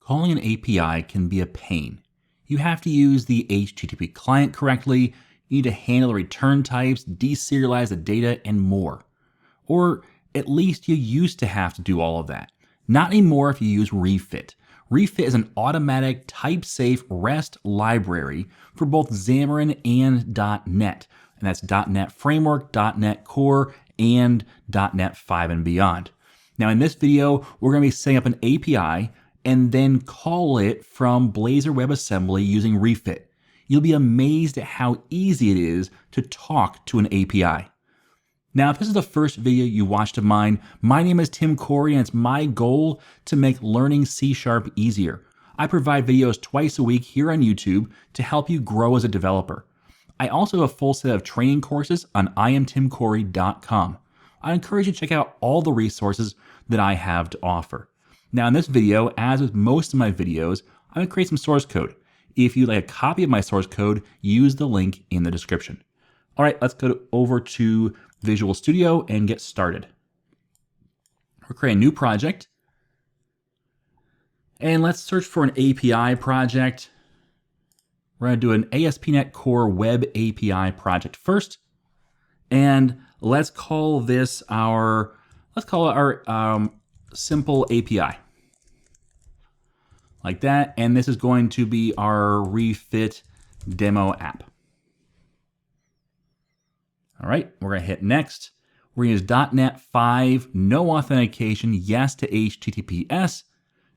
Calling an API can be a pain. You have to use the HTTP client correctly, you need to handle the return types, deserialize the data, and more. Or at least you used to have to do all of that. Not anymore if you use Refit. Refit is an automatic type-safe REST library for both Xamarin and .NET. And that's .NET Framework, .NET Core, and .NET 5 and beyond. Now in this video, we're going to be setting up an API and then call it from Blazor WebAssembly using Refit. You'll be amazed at how easy it is to talk to an API. Now, if this is the first video you watched of mine, my name is Tim Corey, and it's my goal to make learning C# easier. I provide videos twice a week here on YouTube to help you grow as a developer. I also have a full set of training courses on IAmTimCorey.com. I encourage you to check out all the resources that I have to offer. Now in this video, as with most of my videos, I'm going to create some source code. If you'd like a copy of my source code, use the link in the description. All right, let's go over to Visual Studio and get started. We'll create a new project. And let's search for an API project. We're going to do an ASP.NET Core Web API project first. And let's call this our simple API. Like that, and this is going to be our Refit demo app. All right, we're gonna hit next. We're gonna use .NET 5, no authentication, yes to HTTPS,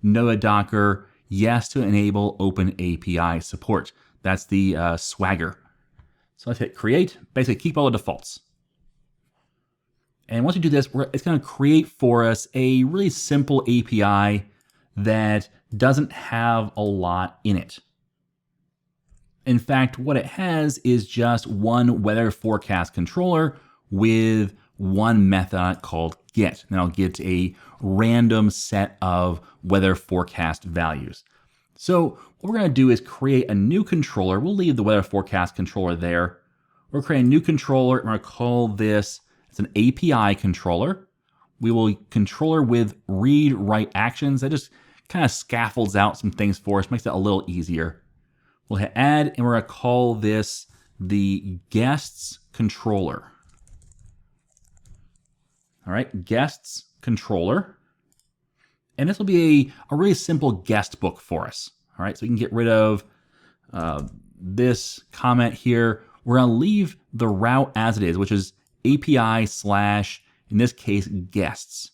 no to Docker, yes to enable Open API support. That's the swagger. So let's hit create, basically keep all the defaults. And once you do this, it's gonna create for us a really simple API that doesn't have a lot in it. In fact, what it has is just one weather forecast controller with one method called get. And I'll get a random set of weather forecast values. So what we're going to do is create a new controller. We'll leave the weather forecast controller there. We'll create a new controller. And we're going to call this, it's an API controller. We will controller with read write actions. That just kind of scaffolds out some things for us, makes it a little easier. We'll hit add, and we're going to call this the guests controller. All right, guests controller. And this will be a really simple guest book for us. All right, so we can get rid of this comment here. We're going to leave the route as it is, which is API / in this case, guests.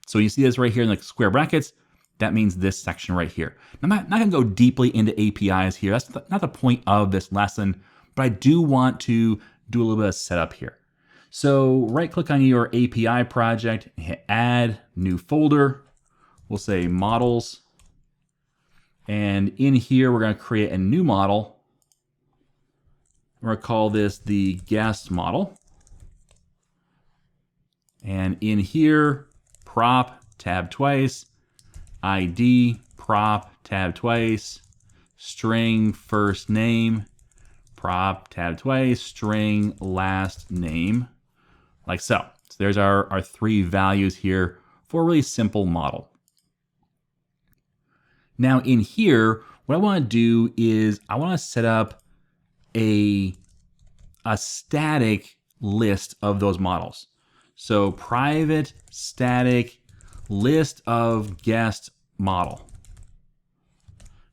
So you see this right here in the square brackets. That means this section right here. I'm not going to go deeply into APIs here. That's not the point of this lesson, but I do want to do a little bit of setup here. So right click on your API project, hit add, new folder. We'll say models. And in here, we're going to create a new model. We're going to call this the guest model. And in here, prop, tab twice, ID, prop, tab twice, string first name, prop, tab twice, string last name, like so. So there's our three values here for a really simple model. Now in here, what I want to do is I want to set up a static list of those models. So private static list of guest model.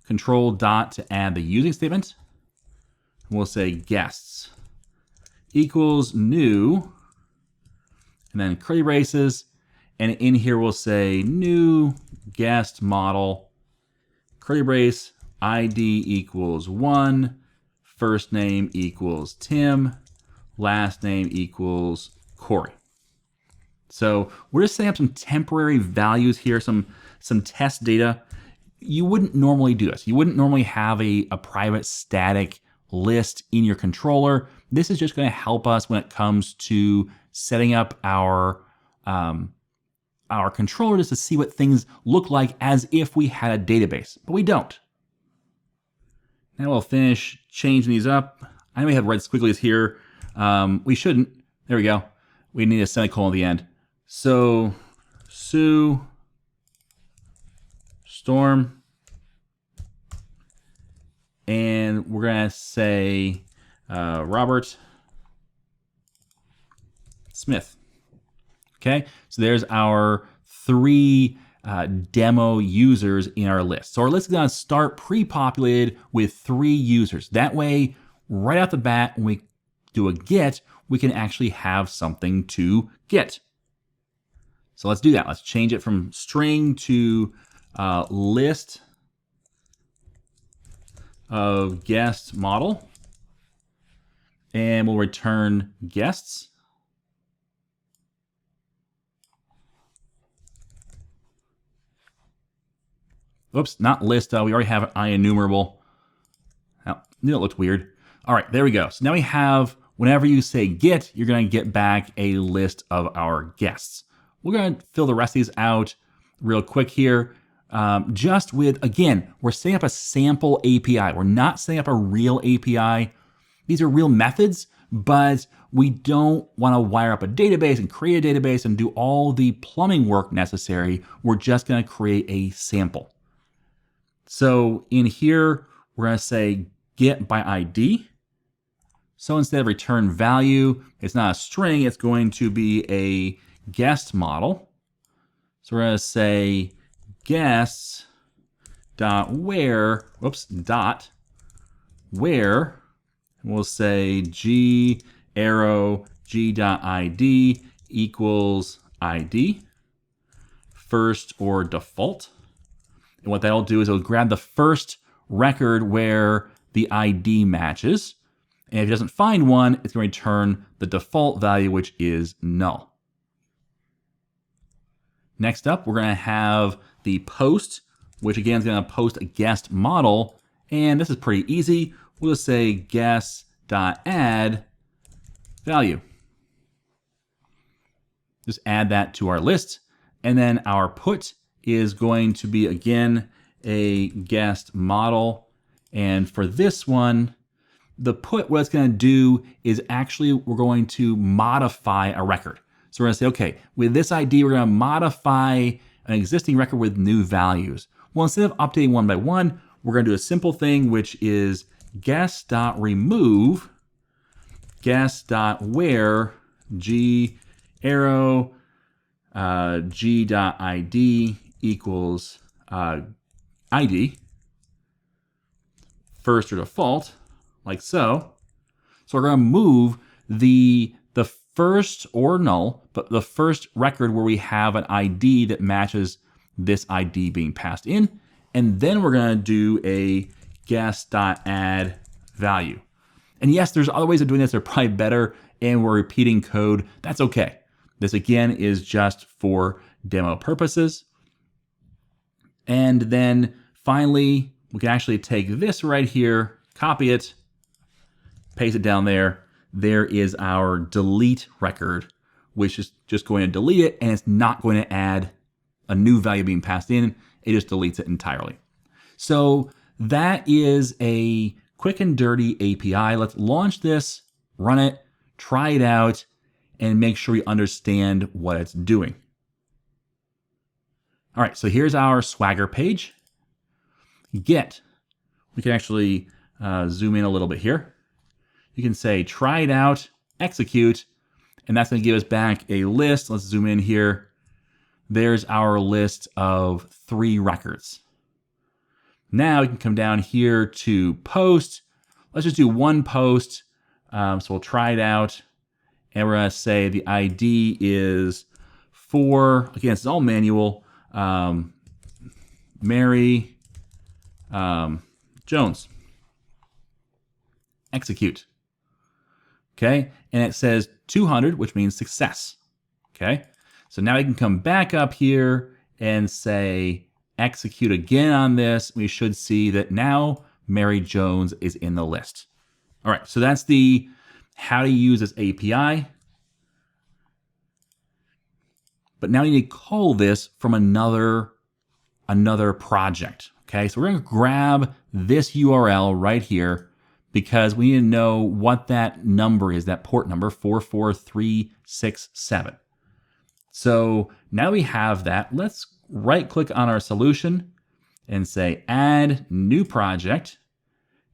Control dot to add the using statement. We'll say guests equals new, and then curly braces. And in here we'll say new guest model, curly brace, ID equals 1, first name equals Tim, last name equals Corey. So we're just setting up some temporary values here, some test data. You wouldn't normally do this. You wouldn't normally have a private static list in your controller. This is just going to help us when it comes to setting up our controller just to see what things look like as if we had a database, but we don't. Now we'll finish changing these up. I know we have red squigglies here. We shouldn't. There we go. We need a semicolon at the end. So, Sue, Storm, and we're going to say Robert Smith. Okay, so there's our 3 demo users in our list. So our list is going to start pre-populated with 3 users. That way, right off the bat, when we do a get, we can actually have something to get. So let's do that. Let's change it from string to list of guest model, and we'll return guests. Oops, not list. We already have an IEnumerable. Oh, it looked weird. All right, there we go. So now we have, whenever you say get, you're going to get back a list of our guests. We're going to fill the rest of these out real quick here. Just with, again, we're setting up a sample API. We're not setting up a real API. These are real methods, but we don't want to wire up a database and create a database and do all the plumbing work necessary. We're just going to create a sample. So in here, we're going to say get by ID. So instead of return value, it's not a string, it's going to be a guest model. So we're going to say guests dot where, dot where, and we'll say g arrow g dot ID equals ID, first or default. And what that'll do is it'll grab the first record where the ID matches. And if it doesn't find one, it's going to return the default value, which is null. Next up, we're going to have the post, which again is going to post a guest model. And this is pretty easy. We'll just say guest.add value. Just add that to our list. And then our put is going to be, again, a guest model. And for this one, the put, what it's going to do is actually we're going to modify a record. So we're going to say, okay, with this ID, we're going to modify an existing record with new values. Well, instead of updating one by one, we're going to do a simple thing, which is guest.remove guest.where g arrow g.id equals ID, first or default, like so. So we're going to move the first or null, but the first record where we have an ID that matches this ID being passed in. And then we're going to do a guest.add value. And yes, there's other ways of doing this. They're probably better, and we're repeating code. That's okay. This again is just for demo purposes. And then finally, we can actually take this right here, copy it, paste it down there. There is our delete record, which is just going to delete it, and it's not going to add a new value being passed in. It just deletes it entirely. So that is a quick and dirty API. Let's launch this, run it, try it out, and make sure we understand what it's doing. All right, so here's our Swagger page. Get. We can actually zoom in a little bit here. You can say try it out, execute, and that's going to give us back a list. Let's zoom in here. There's our list of 3 records. Now we can come down here to post. Let's just do one post. So we'll try it out. And we're going to say the ID is for, again, it's all manual, Mary Jones. Execute. Okay, and it says 200, which means success. Okay, so now we can come back up here and say execute again on this. We should see that now Mary Jones is in the list. All right, so that's the how to use this API. But now you need to call this from another project. Okay, so we're going to grab this URL right here, because we need to know what that number is, that port number 44367. So now we have that. Let's right click on our solution and say add new project.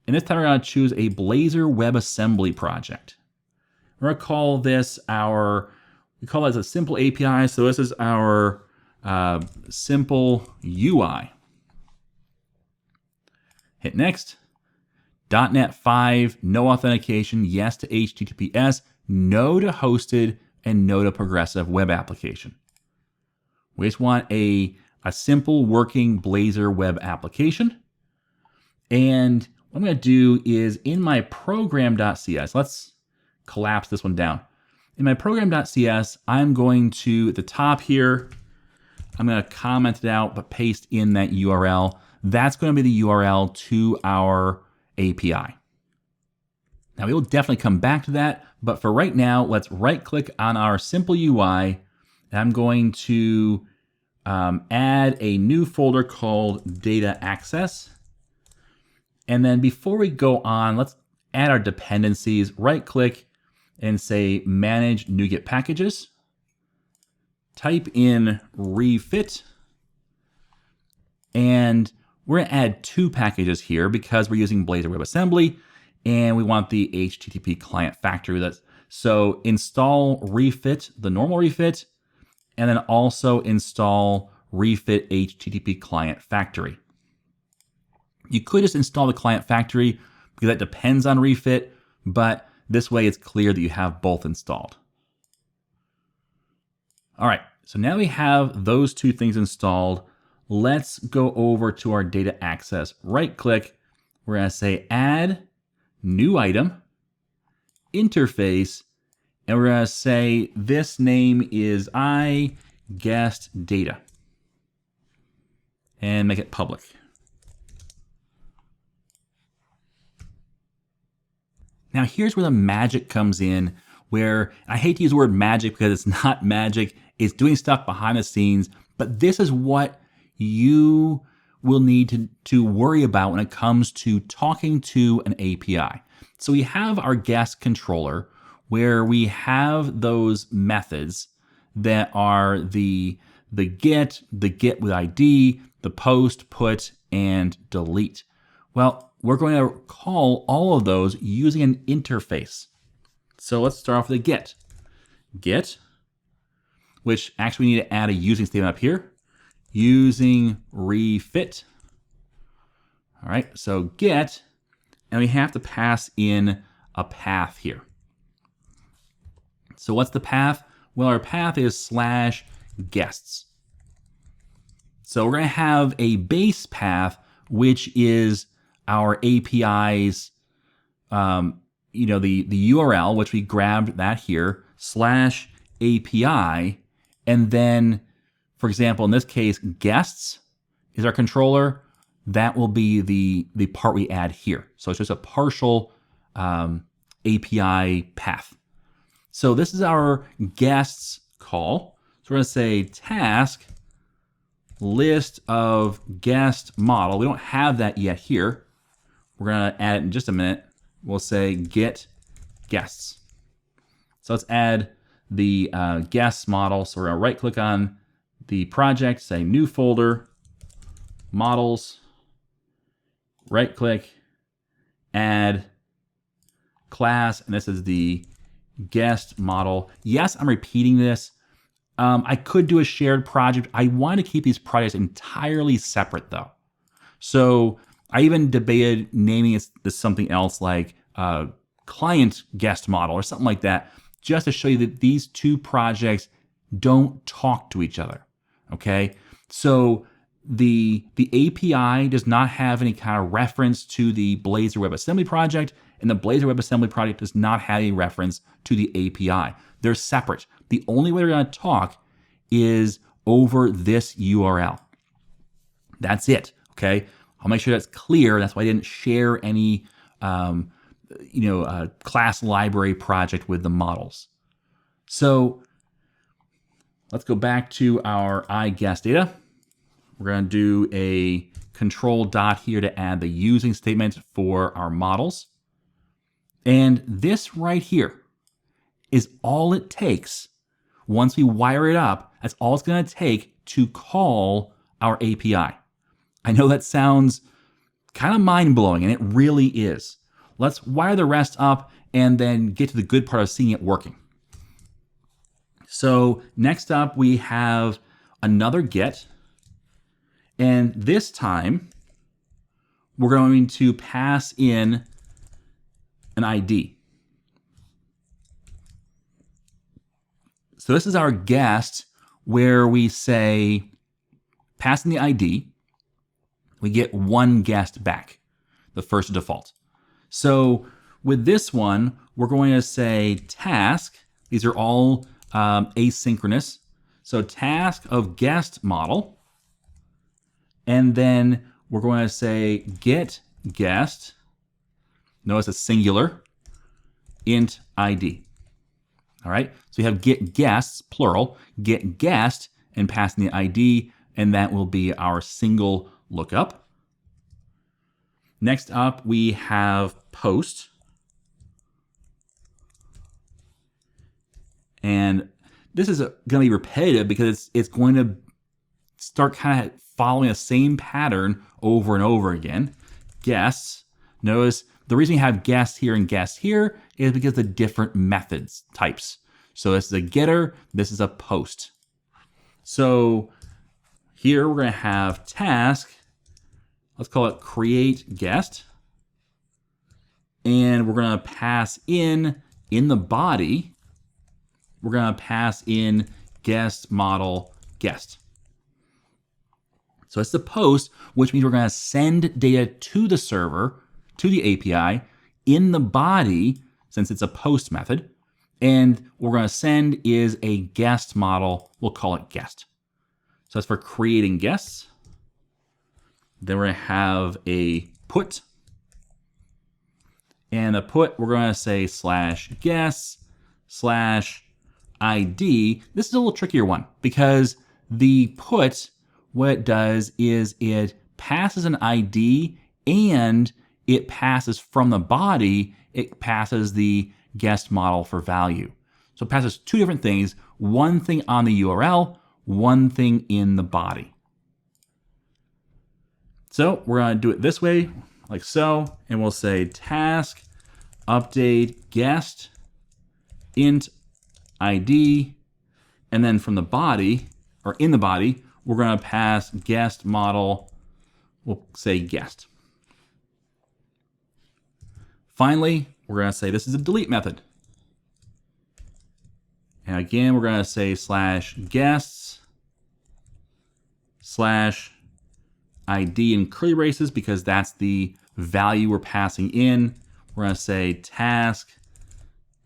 And this time we're going to choose a Blazor WebAssembly project. We're going to call this we call it a simple API. So this is our simple UI. Hit next. .NET 5, no authentication, yes to HTTPS, no to hosted, and no to progressive web application. We just want a simple working Blazor web application. And what I'm going to do is in my program.cs, let's collapse this one down. In my program.cs, I'm going to, at the top here, I'm going to comment it out, but paste in that URL. That's going to be the URL to our API. Now, we will definitely come back to that, but for right now, let's right-click on our simple UI, and I'm going to add a new folder called Data Access. And then before we go on, let's add our dependencies. Right-click and say Manage NuGet Packages. Type in Refit, and we're going to add 2 packages here because we're using Blazor WebAssembly and we want the HTTPClient factory. So install Refit, the normal Refit, and then also install Refit HTTPClient factory. You could just install the client factory because that depends on Refit, but this way it's clear that you have both installed. All right, so now we have those 2 things installed. Let's go over to our data access. Right click, we're going to say add new item, interface, and we're going to say this name is iGuestData and make it public. Now here's where the magic comes in, where I hate to use the word magic because it's not magic, it's doing stuff behind the scenes, but this is what you will need to worry about when it comes to talking to an API. So we have our guest controller where we have those methods that are the get with ID, the post, put, and delete. Well, we're going to call all of those using an interface. So let's start off with a get. Get, which actually we need to add a using statement up here. Using refit. All right, so get, and we have to pass in a path here. So what's the path? Well, our path is /guests. So we're going to have a base path, which is our API's, the URL, which we grabbed that here, /API, and then, for example, in this case, guests is our controller. That will be the part we add here. So it's just a partial API path. So this is our guests call. So we're going to say task list of guest model. We don't have that yet here. We're going to add it in just a minute. We'll say get guests. So let's add the guests model. So we're going to right click on the project, say new folder, models, right click, add class, and this is the guest model. Yes, I'm repeating this. I could do a shared project. I want to keep these projects entirely separate though. So I even debated naming this something else like client guest model or something like that, just to show you that these 2 projects don't talk to each other. Okay, so the API does not have any kind of reference to the Blazor WebAssembly project, and the Blazor WebAssembly project does not have a reference to the API. They're separate. The only way we're going to talk is over this URL. That's it. Okay, I'll make sure that's clear. That's why I didn't share any class library project with the models. So let's go back to our iGuestData. We're going to do a control dot here to add the using statement for our models. And this right here is all it takes. Once we wire it up, that's all it's going to take to call our API. I know that sounds kind of mind-blowing, and it really is. Let's wire the rest up and then get to the good part of seeing it working. So next up, we have another get. And this time, we're going to pass in an ID. So this is our guest where we say, pass in the ID, we get one guest back, the first default. So with this one, we're going to say task. These are all asynchronous. So task of guest model. And then we're going to say get guest. Notice it's singular, int ID. All right, so we have get guests, plural, get guest, and pass in the ID, and that will be our single lookup. Next up, we have post. And this is going to be repetitive because it's going to start kind of following the same pattern over and over again. Guests. Notice the reason we have guests here and guests here is because of the different methods types. So this is a getter, this is a post. So here we're going to have task, let's call it create guest. And we're going to pass in the body, we're going to pass in guest model guest. So it's the post, which means we're going to send data to the server, to the API, in the body, since it's a post method. And what we're going to send is a guest model. We'll call it guest. So that's for creating guests. Then we're going to have a put. And the put, we're going to say /guests/ID. This is a little trickier one because the put, what it does is it passes an ID and it passes from the body, it passes the guest model for value. So it passes two different things, one thing on the URL, one thing in the body. So we're going to do it this way, like so, and we'll say task update guest int ID, and then from the body, or in the body, we're going to pass guest model, we'll say guest. Finally, we're going to say this is a delete method. And again, we're going to say /guests/ID in curly braces because that's the value we're passing in. We're going to say task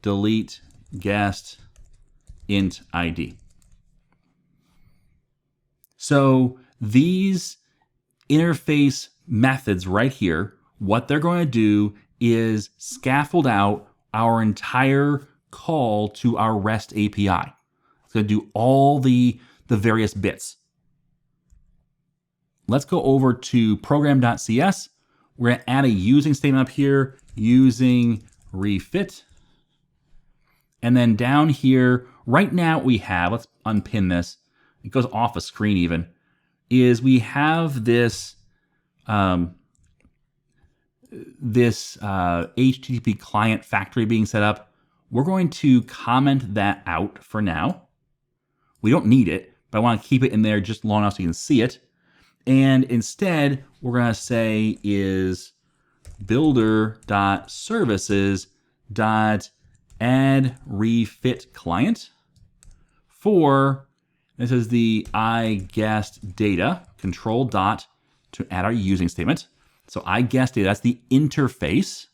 delete guest int ID. So these interface methods right here, what they're going to do is scaffold out our entire call to our REST API. It's going to do all the various bits. Let's go over to program.cs. We're going to add a using statement up here using refit. And then down here, right now we have, let's unpin this. It goes off a screen even, is we have this HTTP client factory being set up. We're going to comment that out for now. We don't need it, but I want to keep it in there just long enough so you can see it. And instead, we're going to say is builder.services.addRefitClient for, this is the iGuest data, control dot to add our using statement. So iGuest data, that's the interface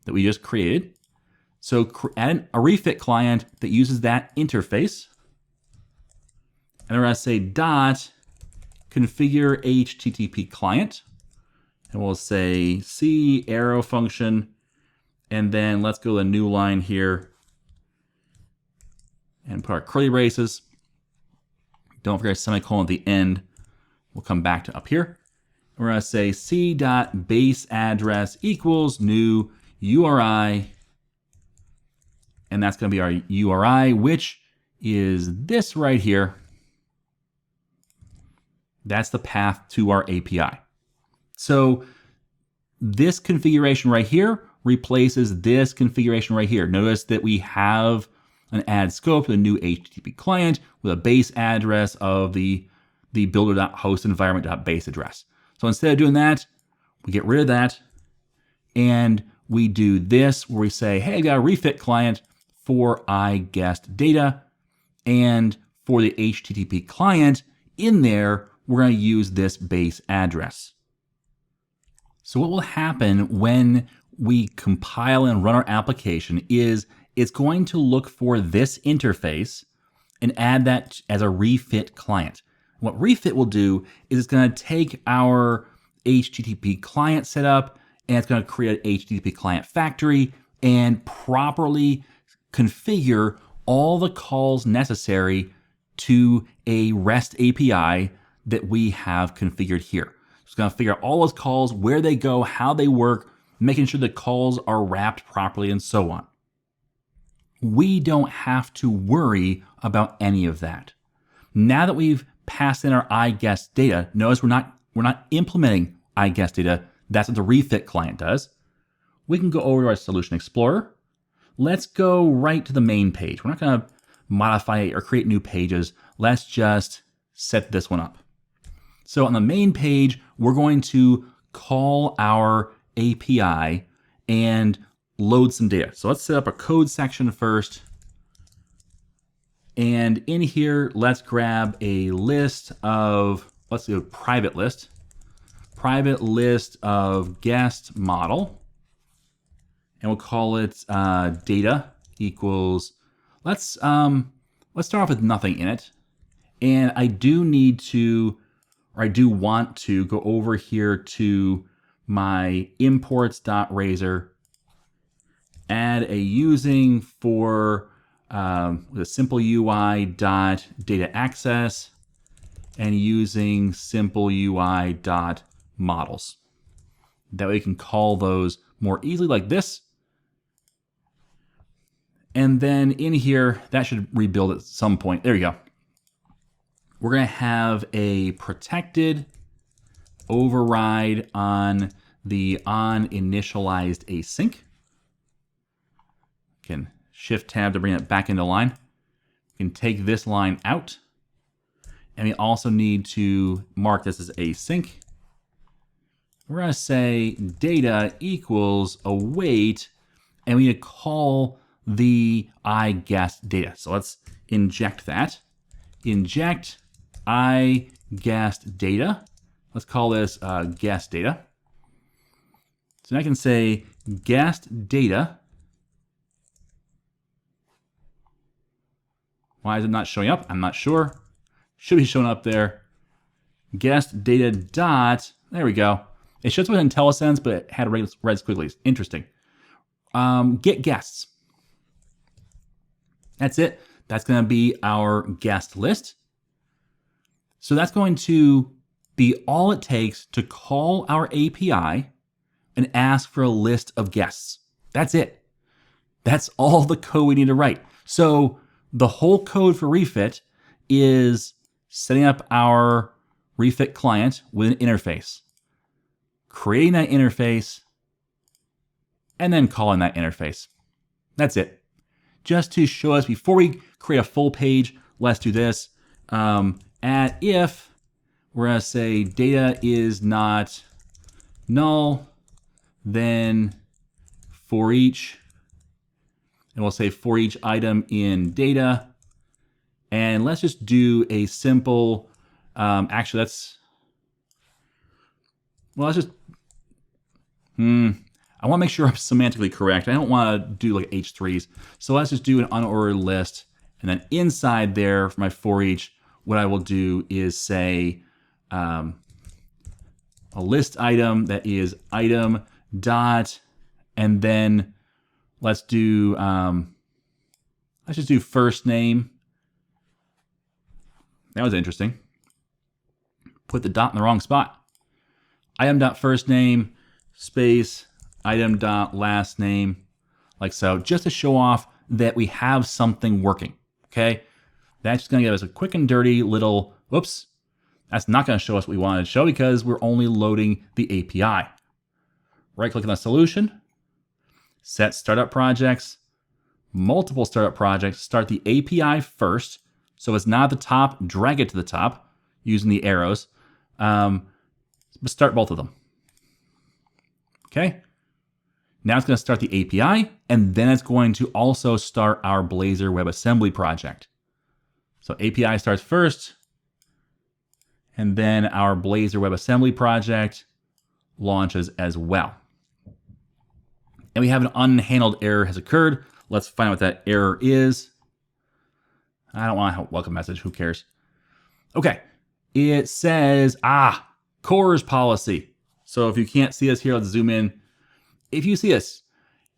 that we just created. So add a refit client that uses that interface. And we're going to say dot configure HTTP client. And we'll say C arrow function. And then let's go to a new line here and put our curly braces. Don't forget a semicolon at the end. We'll come back to up here. We're going to say c.base address equals new URI. And that's going to be our URI, which is this right here. That's the path to our API. So this configuration right here replaces this configuration right here. Notice that we have an add scope to the new HTTP client with a base address of the builder.hostEnvironment.base address. So instead of doing that, we get rid of that and we do this where we say, hey, I got a refit client for iGuest data, and for the HTTP client in there, we're going to use this base address. So what will happen when we compile and run our application is it's going to look for this interface and add that as a refit client. What refit will do is it's going to take our HTTP client setup and it's going to create an HTTP client factory and properly configure all the calls necessary to a REST API that we have configured here. It's going to figure out all those calls, where they go, how they work, making sure the calls are wrapped properly and so on. We don't have to worry about any of that. Now that we've passed in our iGuest data, notice we're not implementing iGuest data. That's what the refit client does. We can go over to our Solution Explorer. Let's go right to the main page. We're not going to modify or create new pages. Let's just set this one up. So on the main page, we're going to call our API and load some data. So let's set up a code section first. And in here, let's grab a list of, let's do a private list of guest model. And we'll call it data equals, let's start off with nothing in it. And I do want to go over here to my imports.razor, add a using for the simple UI dot data access and using simple UI dot models. That way we can call those more easily like this. And then in here, that should rebuild at some point. There you go. We're going to have a protected override on the onInitialized async. Can shift tab to bring it back into line. We can take this line out. And we also need to mark this as async. We're going to say data equals await, and we need to call the iGuest data. So let's inject that. Inject iGuest data. Let's call this guest data. So now I can say guest data. Why is it not showing up? I'm not sure. Should be showing up there. Guest data dot, there we go. It shows up with IntelliSense, but it had red squigglies. Interesting. Get guests. That's it. That's going to be our guest list. So that's going to be all it takes to call our API and ask for a list of guests. That's it. That's all the code we need to write. So the whole code for Refit is setting up our Refit client with an interface, creating that interface, and then calling that interface. That's it. Just to show us, before we create a full page, let's do this. At if, we're going to say data is not null, then for each, and we'll say for each item in data. And let's just do a simple, actually let's just, I want to make sure I'm semantically correct. I don't want to do like H3s. So let's just do an unordered list. And then inside there for my for each, what I will do is say a list item that is item dot, and then let's do, let's just do first name. That was interesting. Put the dot in the wrong spot. Item dot first name space item dot last name, like so, just to show off that we have something working. Okay, that's just going to give us a quick and dirty little, whoops, that's not going to show us what we wanted to show because we're only loading the API. right click on the solution, set startup projects, multiple startup projects, start the API first. So it's not at the top, drag it to the top using the arrows. But start both of them. Okay. Now it's going to start the API, and then it's going to also start our Blazor WebAssembly project. So API starts first, and then our Blazor WebAssembly project launches as well. And we have an unhandled error has occurred. Let's find out what that error is. I don't want a welcome message. Who cares? Okay. It says, CORS policy. So if you can't see us here, let's zoom in. If you see us,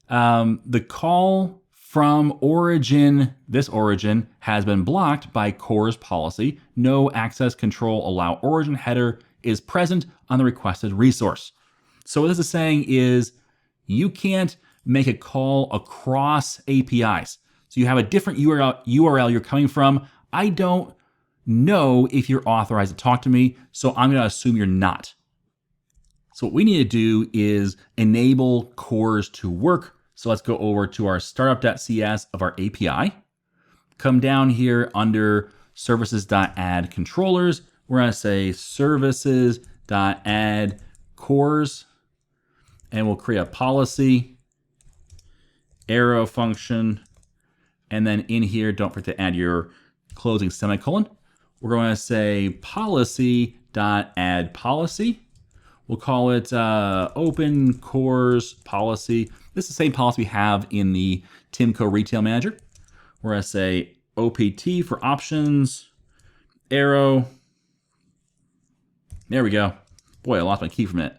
the call from origin, this origin, has been blocked by CORS policy. No access control allow origin header is present on the requested resource. So what this is saying is you can't make a call across APIs. So you have a different URL you're coming from. I don't know if you're authorized to talk to me, so I'm going to assume you're not. So what we need to do is enable CORS to work. So let's go over to our startup.cs of our API. Come down here under services.add controllers. We're going to say services.add CORS, and we'll create a policy, arrow function, and then in here, don't forget to add your closing semicolon. We're going to say policy.add policy. We'll call it open CORS policy. This is the same policy we have in the TIMCO Retail Manager. We're going to say OPT for options, arrow. There we go. Boy, I lost my key for a minute.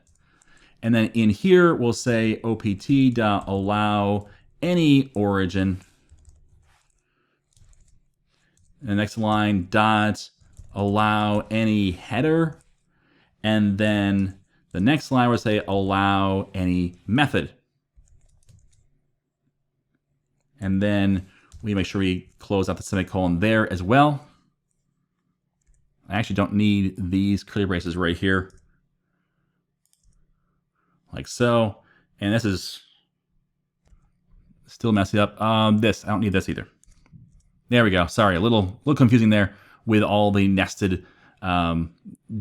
And then in here, we'll say opt.allow any origin. And the next line, dot allow any header. And then the next line will say allow any method. And then we make sure we close out the semicolon there as well. I actually don't need these curly braces right here. Like so. And this is still messing up. I don't need this either. There we go. Sorry, a little confusing there with all the nested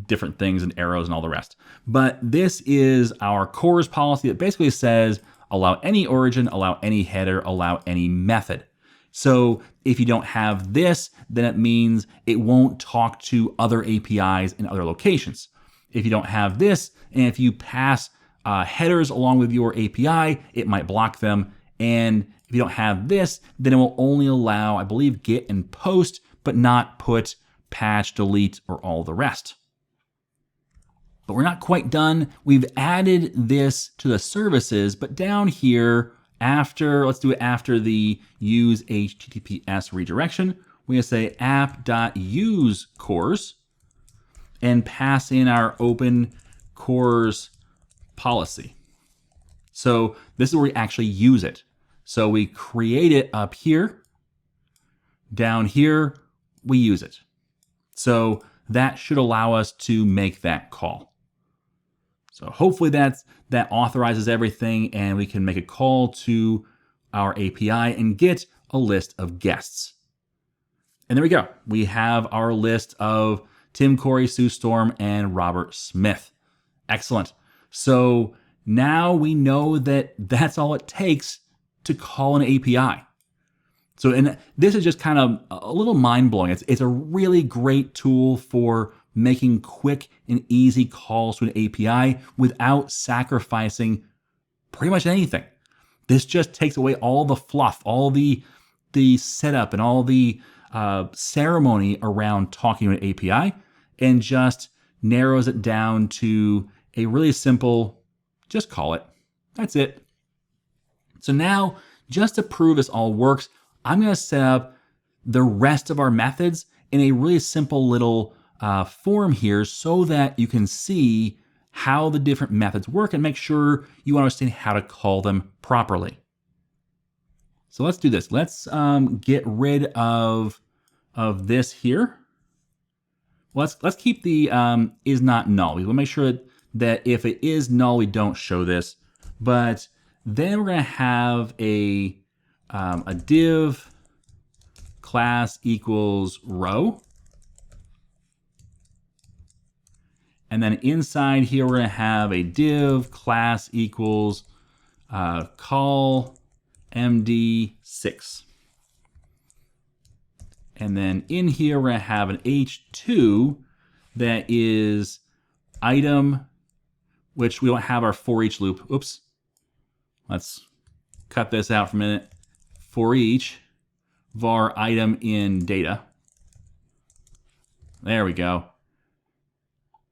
different things and arrows and all the rest. But this is our CORS policy that basically says allow any origin, allow any header, allow any method. So if you don't have this, then it means it won't talk to other APIs in other locations. If you don't have this, and if you pass headers along with your API, it might block them. And if you don't have this, then it will only allow, I believe, get and post, but not put, patch, delete, or all the rest. But we're not quite done. We've added this to the services, but down here, let's do it after the use HTTPS redirection. We're gonna say app.use CORS and pass in our open CORS policy. So this is where we actually use it. So we create it up here. Down here, we use it. So that should allow us to make that call. So hopefully that authorizes everything and we can make a call to our API and get a list of guests. And there we go. We have our list of Tim Corey, Sue Storm, and Robert Smith. Excellent. So now we know that that's all it takes to call an API. So, and this is just kind of a little mind-blowing. It's a really great tool for making quick and easy calls to an API without sacrificing pretty much anything. This just takes away all the fluff, all the setup and all the ceremony around talking to an API, and just narrows it down to a really simple, just call it. That's it. So now, just to prove this all works, I'm going to set up the rest of our methods in a really simple little form here so that you can see how the different methods work and make sure you understand how to call them properly. So let's do this. Let's get rid of this here. Let's keep the is not null. We want to make sure that if it is null, we don't show this. But then we're going to have a div class equals row. And then inside here, we're going to have a div class equals call MD6. And then in here, we're going to have an H2 that is item, which we don't have our for each loop. Oops. Let's cut this out for a minute. For each var item in data. There we go.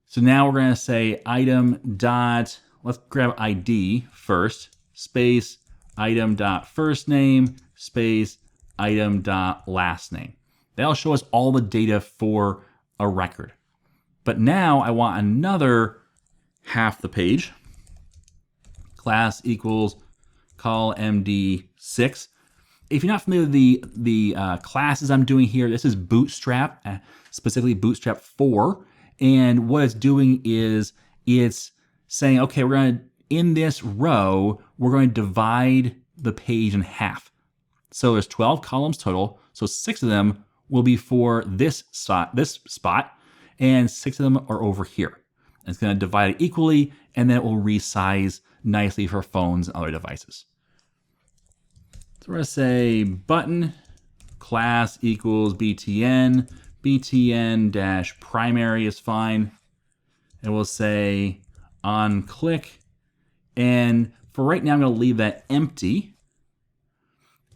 So now we're going to say item dot, let's grab ID first, space item dot first name, space item dot last name. That'll show us all the data for a record. But now I want another half the page. Class equals call MD6. If you're not familiar with the classes I'm doing here, this is Bootstrap, specifically Bootstrap 4. And what it's doing is it's saying, okay, we're going to, in this row, we're going to divide the page in half. So there's 12 columns total. So 6 of them will be for this spot, and 6 of them are over here. And it's going to divide it equally, and then it will resize nicely for phones and other devices. So we're going to say button class equals btn. btn-primary is fine. And we'll say on click. And for right now, I'm going to leave that empty.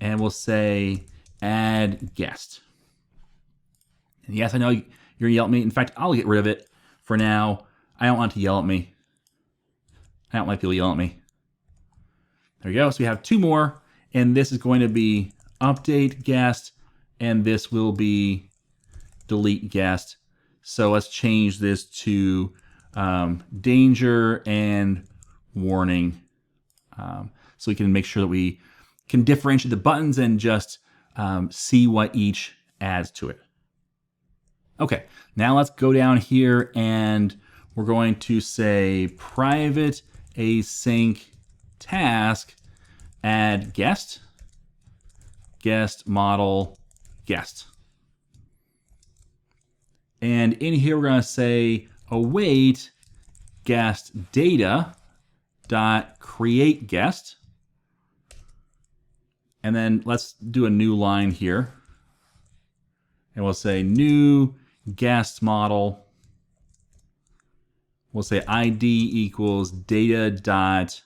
And we'll say add guest. And yes, I know you're going to yell at me. In fact, I'll get rid of it for now. I don't want it to yell at me. I don't like people yelling at me. There we go. So we have 2 more. And this is going to be update guest. And this will be delete guest. So let's change this to danger and warning. So we can make sure that we can differentiate the buttons and just see what each adds to it. Okay, now let's go down here and we're going to say private async task add guest, guest model guest. And in here, we're going to say await guest data dot create guest. And then let's do a new line here. And we'll say new guest model. We'll say ID equals data dot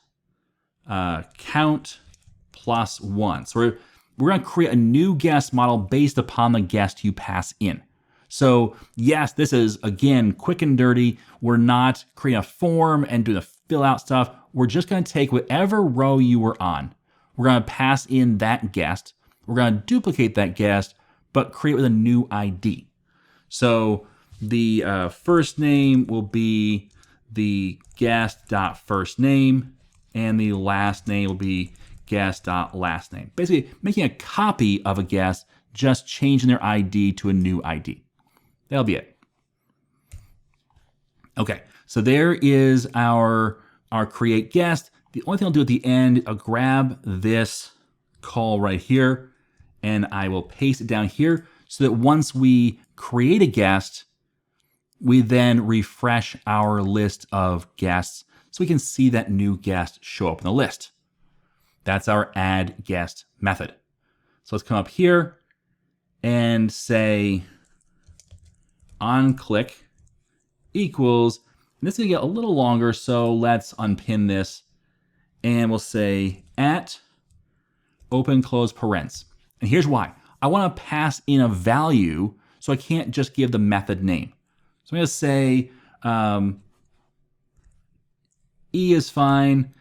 count plus 1. So we're going to create a new guest model based upon the guest you pass in. So yes, this is, again, quick and dirty. We're not creating a form and doing the fill out stuff. We're just going to take whatever row you were on. We're going to pass in that guest. We're going to duplicate that guest, but create with a new ID. So the first name will be the guest.firstname, and the last name will be guest.last name. Basically, making a copy of a guest, just changing their ID to a new ID. That'll be it. Okay, so there is our create guest. The only thing I'll do at the end, I'll grab this call right here, and I will paste it down here so that once we create a guest, we then refresh our list of guests so we can see that new guest show up in the list. That's our add guest method. So let's come up here and say on click equals, and this is going to get a little longer, so let's unpin this, and we'll say at open close parens. And here's why. I want to pass in a value, so I can't just give the method name. So I'm going to say E is fine,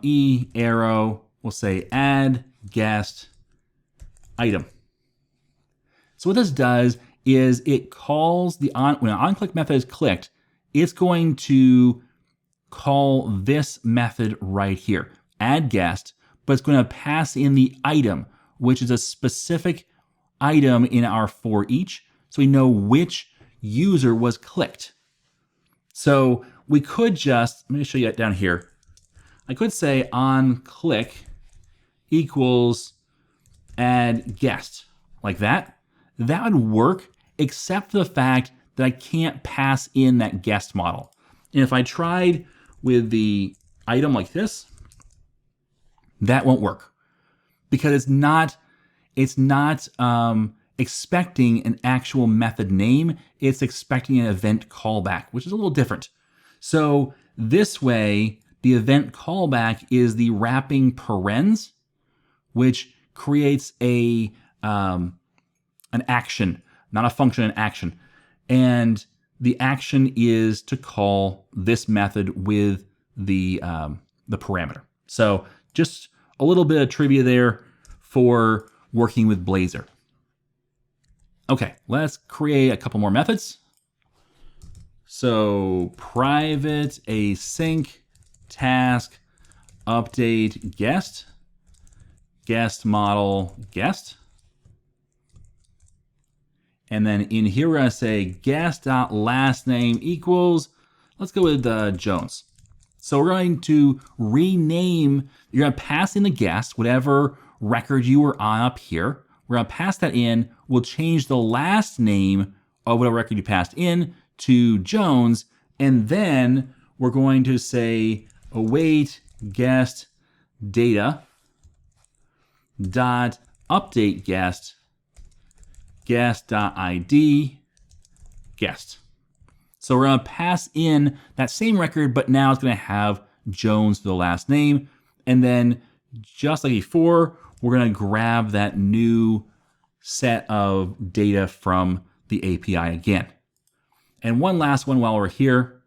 E arrow, we'll say add guest item. So what this does is it calls when an onClick method is clicked, it's going to call this method right here, add guest, but it's going to pass in the item, which is a specific item in our for each, so we know which user was clicked. So we could just, let me show you that down here. I could say on click equals add guest, like that. That would work, except for the fact that I can't pass in that guest model. And if I tried with the item like this, that won't work because it's not expecting an actual method name. It's expecting an event callback, which is a little different. So this way, the event callback is the wrapping parens, which creates an action, not a function, an action. And the action is to call this method with the parameter. So just a little bit of trivia there for working with Blazor. Okay, let's create a couple more methods. So private async task update guest model guest. And then in here, we're going to say guest.lastname equals, let's go with Jones. So we're going to rename, you're going to pass in the guest, whatever record you were on up here. We're going to pass that in. We'll change the last name of whatever record you passed in to Jones. And then we're going to say await guest data dot update guest.id guest. So we're going to pass in that same record, but now it's going to have Jones for the last name. And then just like before, we're going to grab that new set of data from the API again. And one last one while we're here.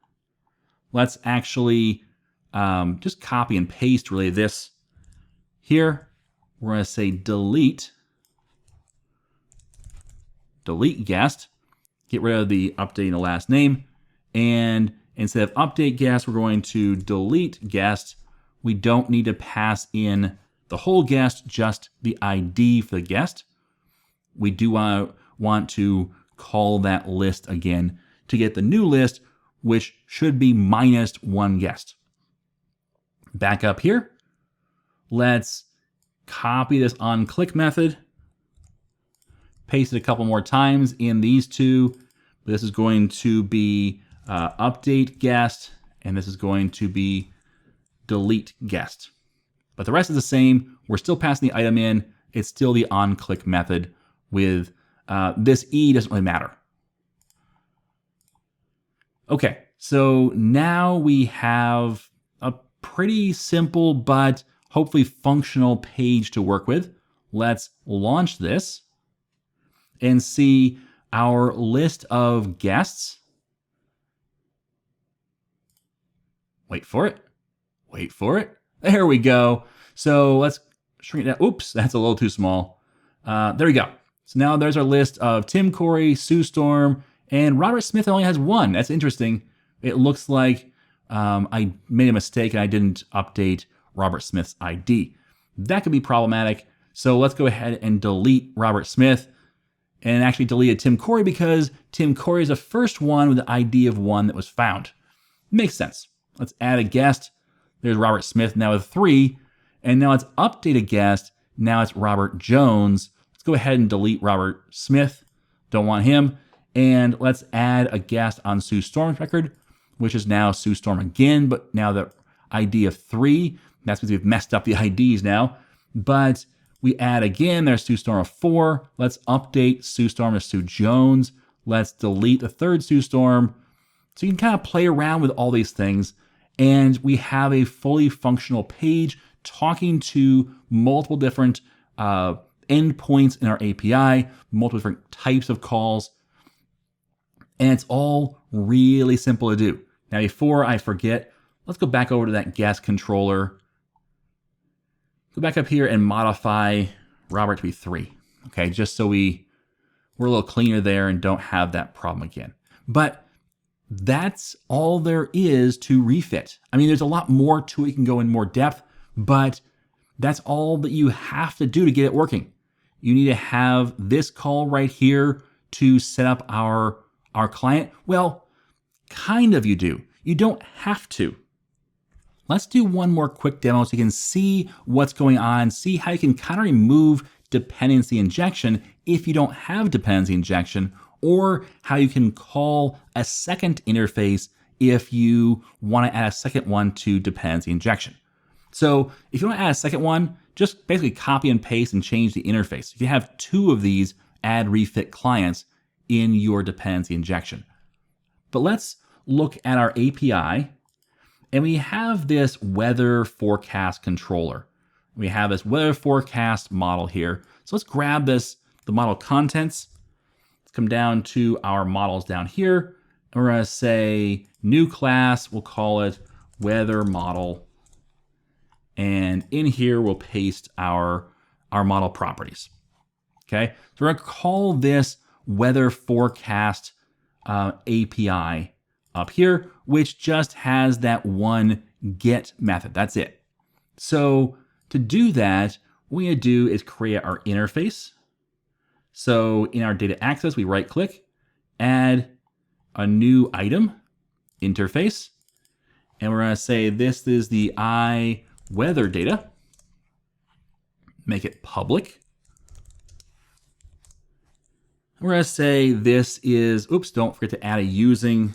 Let's actually just copy and paste really this here. We're going to say delete guest, get rid of the updating the last name. And instead of update guest, we're going to delete guest. We don't need to pass in the whole guest, just the ID for the guest. We do want to call that list again to get the new list, which should be -1 guest. Back up here. Let's copy this onClick method, paste it a couple more times in these two. This is going to be update guest, and this is going to be delete guest. But the rest is the same. We're still passing the item in. It's still the onClick method with this E doesn't really matter. Okay, so now we have a pretty simple but hopefully functional page to work with. Let's launch this and see our list of guests. Wait for it. Wait for it. There we go. So let's shrink that. Oops, that's a little too small. There we go. So now there's our list of Tim Corey, Sue Storm, and Robert Smith only has one. That's interesting. It looks like I made a mistake and I didn't update Robert Smith's ID. That could be problematic. So let's go ahead and delete Robert Smith and actually deleted Tim Corey because Tim Corey is the first one with the ID of 1 that was found. Makes sense. Let's add a guest. There's Robert Smith now with 3. And now let's update a guest. Now it's Robert Jones. Let's go ahead and delete Robert Smith. Don't want him. And let's add a guest on Sue Storm's record, which is now Sue Storm again, but now the ID of 3. That's because we've messed up the IDs now. But we add again, there's Sue Storm of 4. Let's update Sue Storm to Sue Jones. Let's delete the third Sue Storm. So you can kind of play around with all these things. And we have a fully functional page talking to multiple different endpoints in our API, multiple different types of calls. And it's all really simple to do. Now, before I forget, let's go back over to that guest controller. Go back up here and modify Robert to be 3. Okay, just so we're a little cleaner there and don't have that problem again. But that's all there is to Refit. I mean, there's a lot more to it. You can go in more depth, but that's all that you have to do to get it working. You need to have this call right here to set up our client. Well, kind of you do. You don't have to. Let's do one more quick demo so you can see what's going on, see how you can kind of remove dependency injection if you don't have dependency injection, or how you can call a second interface if you want to add a second one to dependency injection. So if you want to add a second one, just basically copy and paste and change the interface. If you have two of these add refit clients in your dependency injection. But let's look at our API, and we have this weather forecast controller. We have this weather forecast model here. So let's grab the model contents. Let's come down to our models down here. And we're going to say new class, we'll call it weather model. And in here, we'll paste our model properties. Okay, so we're going to call this weather forecast API up here, which just has that one get method. That's it. So to do that, what we're going to do is create our interface. So in our data access, we right click, add a new item, interface. And we're going to say this is the weather data. Make it public. We're going to say this is, oops, don't forget to add a using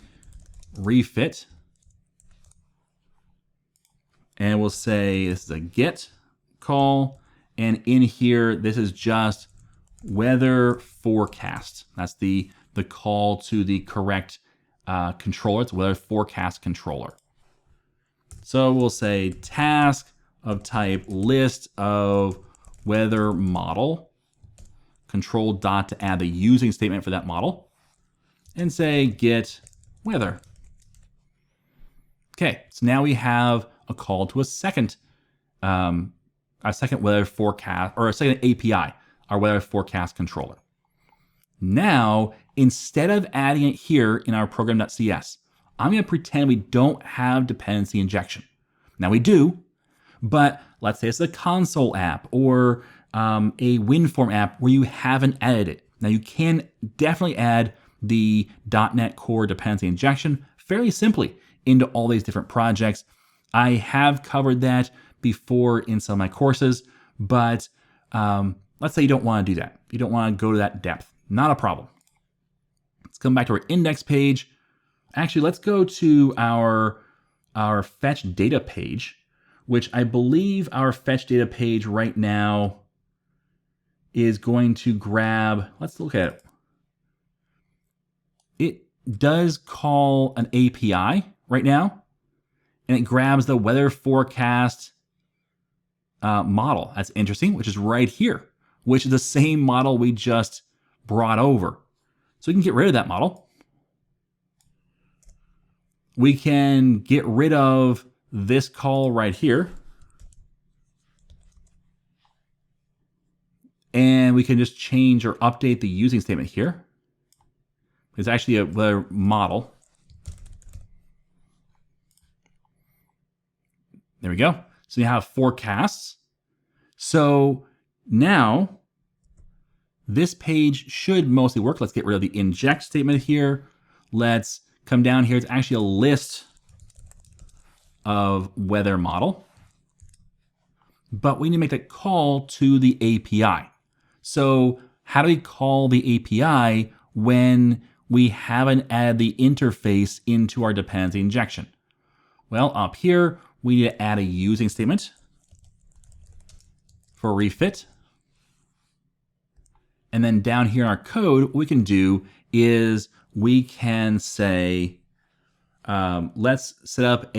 refit. And we'll say this is a get call. And in here, this is just weather forecast. That's the call to the correct controller. It's weather forecast controller. So we'll say task of type list of weather model. Control dot to add the using statement for that model, and say get weather. Okay, so now we have a call to a second weather forecast, or a second API, our weather forecast controller. Now, instead of adding it here in our program.cs, I'm going to pretend we don't have dependency injection. Now we do, but let's say it's a console app or a WinForm app where you haven't added it. Now you can definitely add the .NET Core dependency injection fairly simply into all these different projects. I have covered that before in some of my courses, but let's say you don't want to do that. You don't want to go to that depth. Not a problem. Let's come back to our index page. Actually, let's go to our fetch data page, which I believe our fetch data page right now is going to grab, let's look at it. It does call an API right now, and it grabs the weather forecast model. That's interesting, which is right here, which is the same model we just brought over. So we can get rid of that model. We can get rid of this call right here. And we can just change or update the using statement here. It's actually a weather model. There we go. So you have forecasts. So now this page should mostly work. Let's get rid of the inject statement here. Let's come down here. It's actually a list of weather model. But we need to make that call to the API. So how do we call the API when we haven't added the interface into our dependency injection? Well, up here, we need to add a using statement for refit. And then down here in our code, what we can do is we can say, let's set up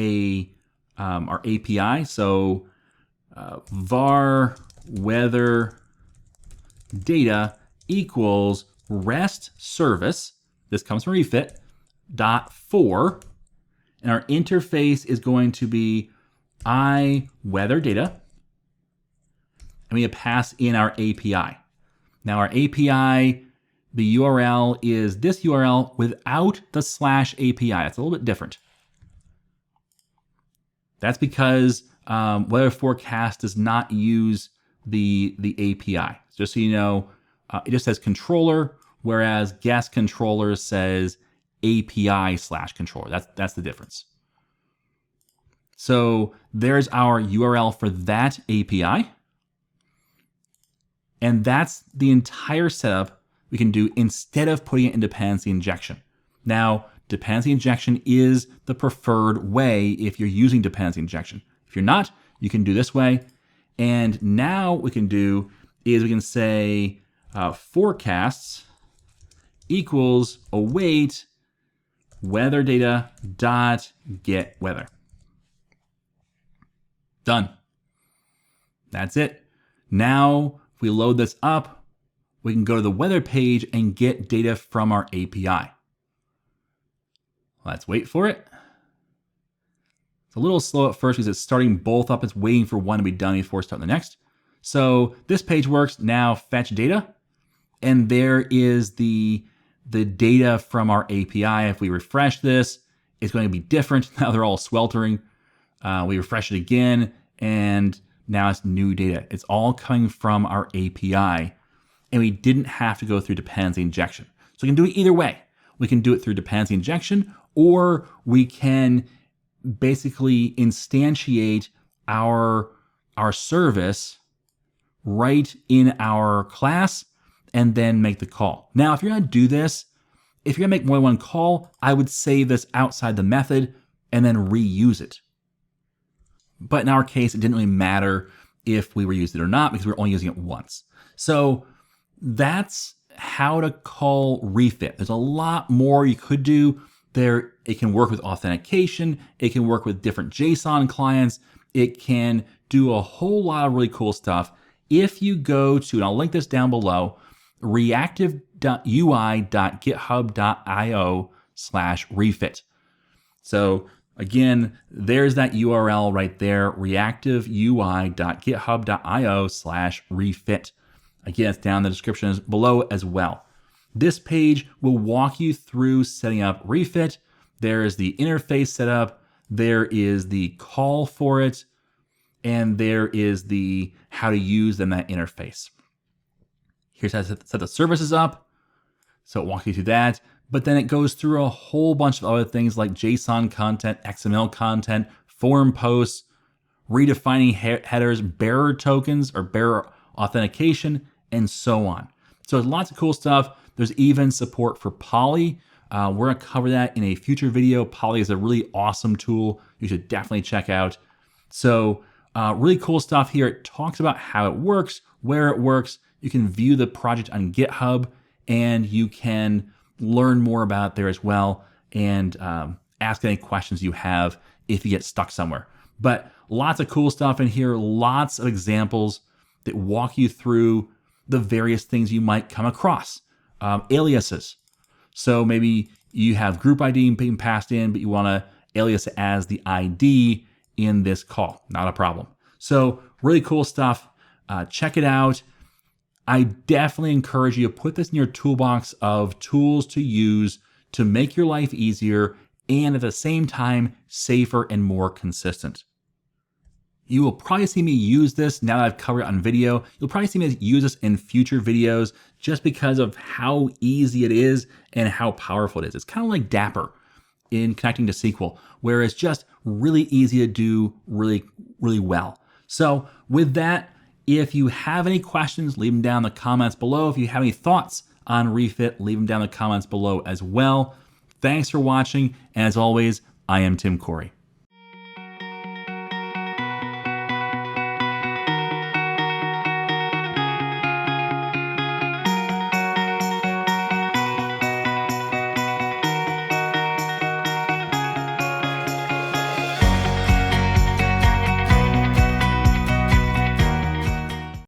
our API. So var weather data equals REST service. This comes from refit .for, and our interface is going to be weather data, and we pass in our API. Now our API, the URL is this URL without the /API. It's a little bit different. That's because weather forecast does not use the API. Just so you know, it just says controller, whereas guest controller says API/controller. That's the difference. So there's our URL for that API. And that's the entire setup we can do instead of putting it in dependency injection. Now, dependency injection is the preferred way if you're using dependency injection. If you're not, you can do this way. And now what we can do is we can say forecasts equals await weather data dot get weather. Done. That's it. Now, if we load this up, we can go to the weather page and get data from our API. Let's wait for it. It's a little slow at first because it's starting both up. It's waiting for one to be done before starting the next. So this page works. Now fetch data. And there is the data from our API. If we refresh this, it's going to be different. Now they're all sweltering. We refresh it again, and now it's new data. It's all coming from our API, and we didn't have to go through dependency injection. So we can do it either way. We can do it through dependency injection, or we can basically instantiate our service right in our class and then make the call. Now, if you're gonna do this, if you're gonna make more than one call, I would save this outside the method and then reuse it. But in our case, it didn't really matter if we were using it or not because we were only using it once. So that's how to call Refit. There's a lot more you could do there. It can work with authentication. It can work with different JSON clients. It can do a whole lot of really cool stuff. If you go to, and I'll link this down below, reactive.ui.github.io/refit. So again, there's that URL right there, reactive.ui.github.io/refit. Again, it's down in the description below as well. This page will walk you through setting up Refit. There is the interface setup. There is the call for it. And there is the how to use them, that interface. Here's how to set the services up. So it walks you through that. But then it goes through a whole bunch of other things like JSON content, XML content, forum posts, redefining headers, bearer tokens or bearer authentication, and so on. So there's lots of cool stuff. There's even support for Poly. We're gonna cover that in a future video. Poly is a really awesome tool you should definitely check out. So really cool stuff here. It talks about how it works, where it works. You can view the project on GitHub, and you can learn more about it there as well, and ask any questions you have if you get stuck somewhere. But lots of cool stuff in here, lots of examples that walk you through the various things you might come across. Aliases. So maybe you have group ID being passed in, but you want to alias it as the ID in this call. Not a problem. So really cool stuff. Check it out. I definitely encourage you to put this in your toolbox of tools to use to make your life easier and at the same time safer and more consistent. You will probably see me use this now that I've covered it on video. You'll probably see me use this in future videos just because of how easy it is and how powerful it is. It's kind of like Dapper in connecting to SQL, where it's just really easy to do really, really well. So with that, if you have any questions, leave them down in the comments below. If you have any thoughts on Refit, leave them down in the comments below as well. Thanks for watching. And as always, I am Tim Corey.